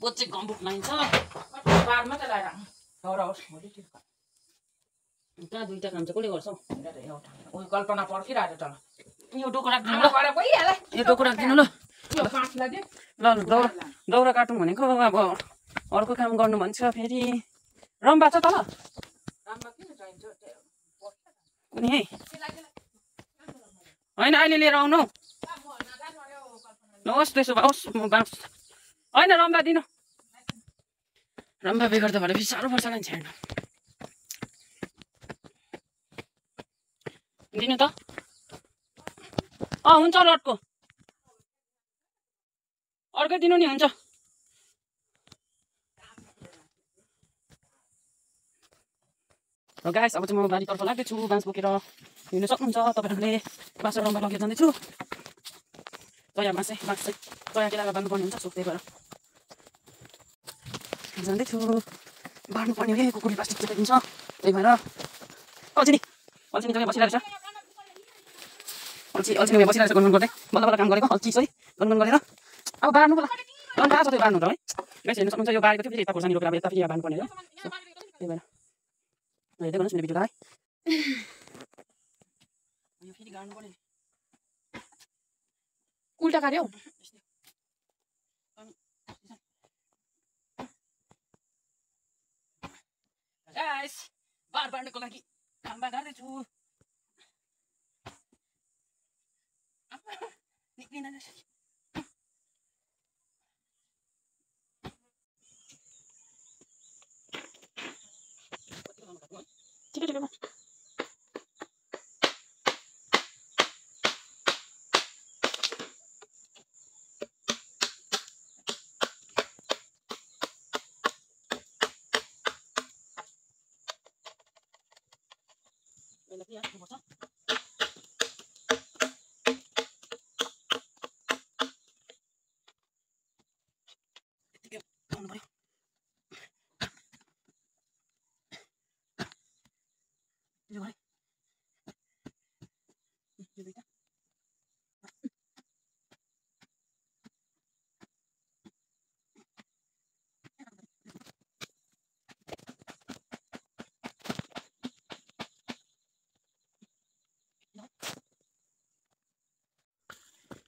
पोचे gumboot लाइन्छ बारमा त लाएर हराओस् भोलि त्यो कहाँ दुईटा काम चाहिँ कसले गर्छ हौ कल्पना पर्खिरहेको तल यो डोको राख्दिनु ल यो डोको राख्दिनु ल ल दौरा काटौँ भनेको अब अर्को काम गर्नु भन्छ फेरि रम्बा छ तल कुनै है होइन अहिले लिएर आउनु ल होस् त्यसो भए होस् म बाँच्छु होइन रम्बा दिनु रम्बा बेगर त भएर फेरि साह्रो पर्छ होला नि छ्याड्नु दिनु त हुन्छ रडको अर्कै दिनु नि हुन्छ र गाइस अब चाहिँ म बारीतर्फ लाग्दैछु बाँस बोकेर हिँड्नु सक्नुहुन्छ तपाईँहरूले बाँस रम्बा लगेर जाँदैछु तया बाँस चाहिँ तया केलाएर बाँध्नुपर्ने हुन्छ त्यही भएर जाँदैछु बाँड्नुपर्ने हो कुकुरले प्लास्टिक चुटाइदिन्छ त्यही भएर अल्छी जग्गा बसिरहेको छ अल्छी बसिरहेको छ गुनगुन गर्दै बल्ल बल्ल काम गरेको अल्छी सही गुनगुन गरेर अब बाँड्नु होला थाहा छ त्यो बाँड्नु त है गाइस हेर्नु सक्नुहुन्छ यो बारीको थियो फेरि यता खोर्सानी रोपेर अब यता फेरि यहाँ बाँड्नुपर्ने हो त्यही भएर हेर्दै गर्नुहोस् मेरो भिडियोलाई यो फेरि गाड्नुपर्ने उल्टा कार्य हौ गाइस बार बाँड्नको लागि खाम्बा गाड्दैछु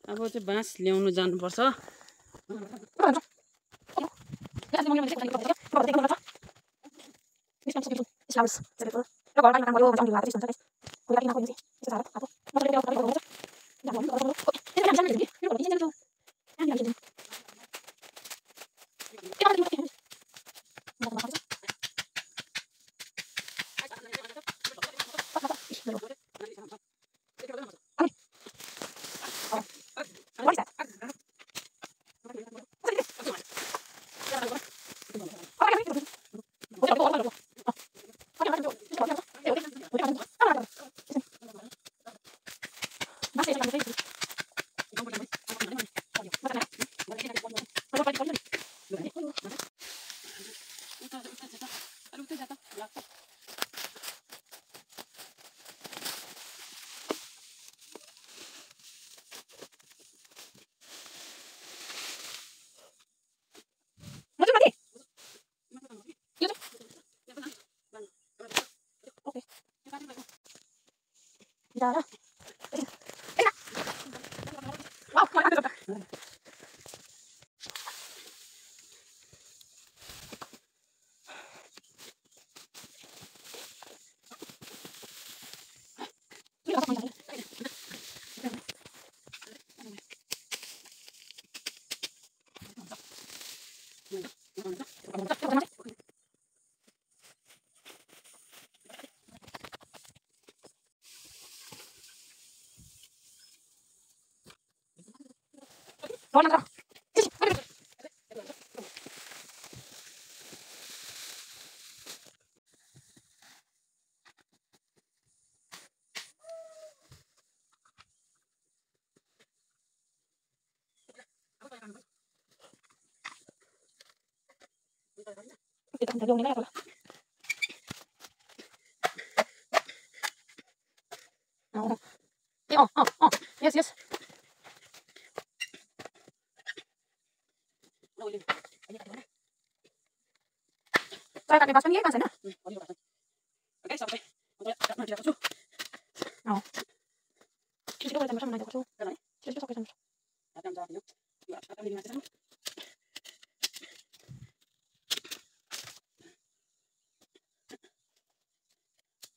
अब चाहिँ बाँस ल्याउनु जानुपर्छ Yes, yes. No, बास पनि यही बास हैन ओके सबै मैले काट्न दिएको छु छिटो गरेर जानुपर्छ बनाइदिएको छु है छिटो सबै जानुपर्छ हातमा जाऊ यो हातमा लिन मात्र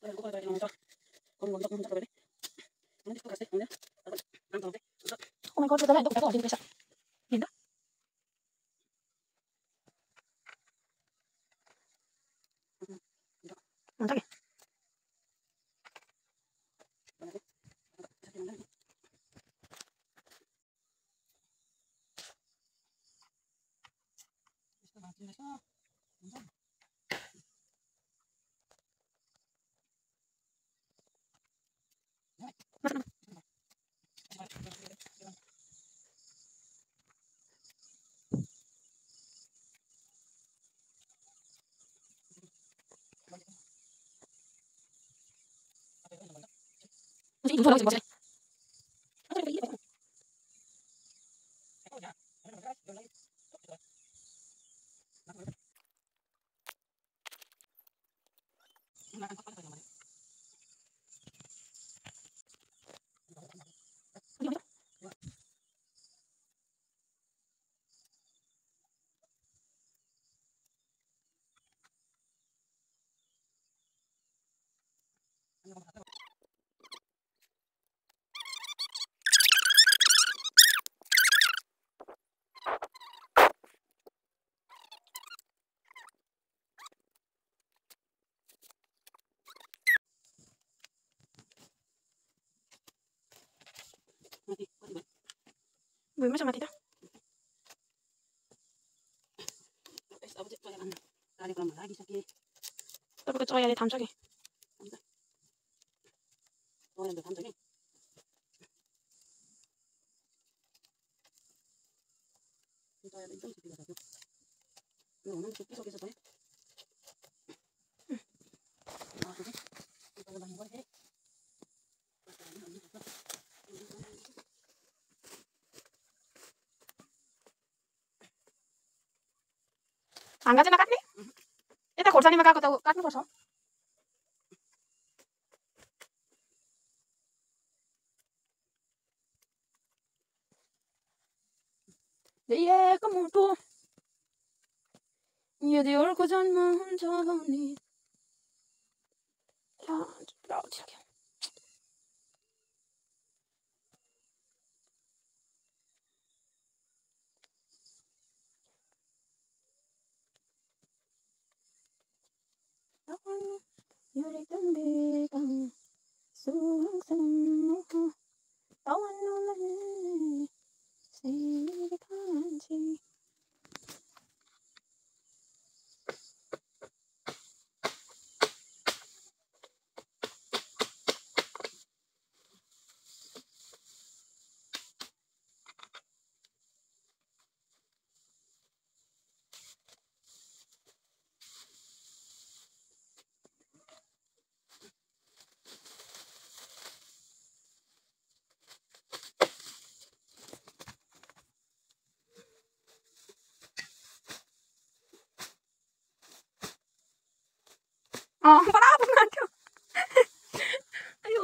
Kalau bukan dari mana, kalau mau untuk apa ni? Nanti kau kasih, nanti, nanti. Oh my god, sudah lah, itu kita bisa. Ini dah. Mantap ya. Ini dulu lagi bos. Belum sama kita. Tapi kecil ya di tamsak ya. Angga चाहिँ नकाट्ने यता खोर्सानीमा गएको त काट्नुपर्छ ल्याएको मुटु यदि अर्को जन्म हुन्छ भने Parah banget. Ayo.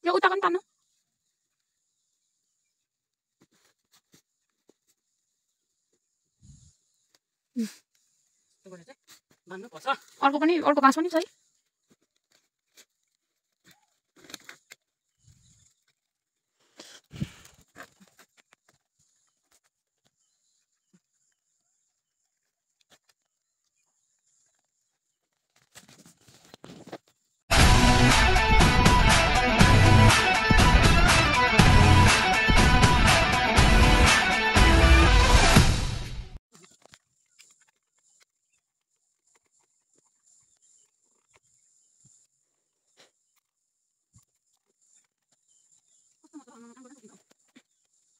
Ya utakan tanah. अर्को बाँस पनि छ है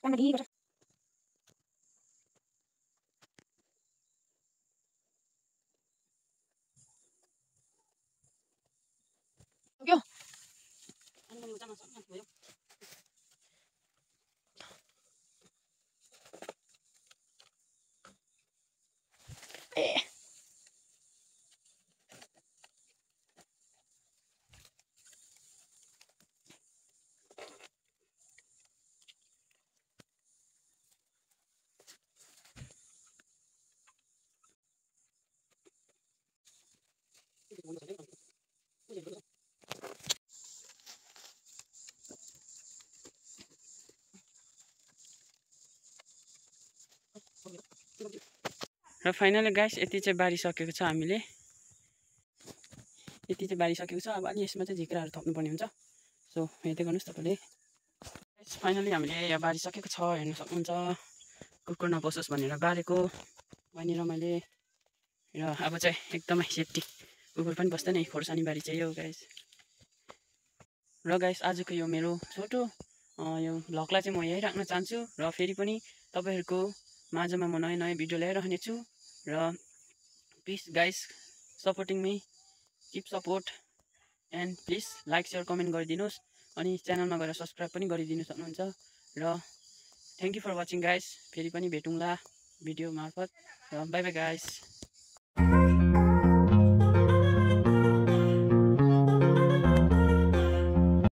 Kan lagi gitu. Yo. र फाइनली गाइस यति चाहिँ बारिसकेको छ हामीले। यति चाहिँ बारिसकेको छ। अब अलि यसमा चाहिँ झिक्राहरू थप्नुपर्ने हुन्छ। सो हेर्दै गर्नुहोस् तपाईँले। फाइनली हामीले यहाँ बारिसकेको छ, हेर्न सक्नुहुन्छ। कुकुर नपसोस् भनेर बारेको वहाँनिर मैले। र अब चाहिँ एकदमै सेफ्टी, कुकुर पनि बस्दैन। खोर्सानी बारी चाहिँ यो गाइस। र गाइस आजको यो मेरो छोटो यो भ्लगलाई चाहिँ म यहीँ राख्न चाहन्छु। र फेरि पनि तपाईँहरूको माझमा म नयाँ नयाँ भिडियो ल्याइरहनेछु। र please guys supporting me, keep support and please like share comment गरिदिनुहोस्। अनि च्यानलमा गएर सब्सक्राइब पनि गरिदिनु सक्नुहुन्छ। र thank you for watching guys. फेरि पनि भेटौँला भिडियो मार्फत। र बाई बाई गाइस।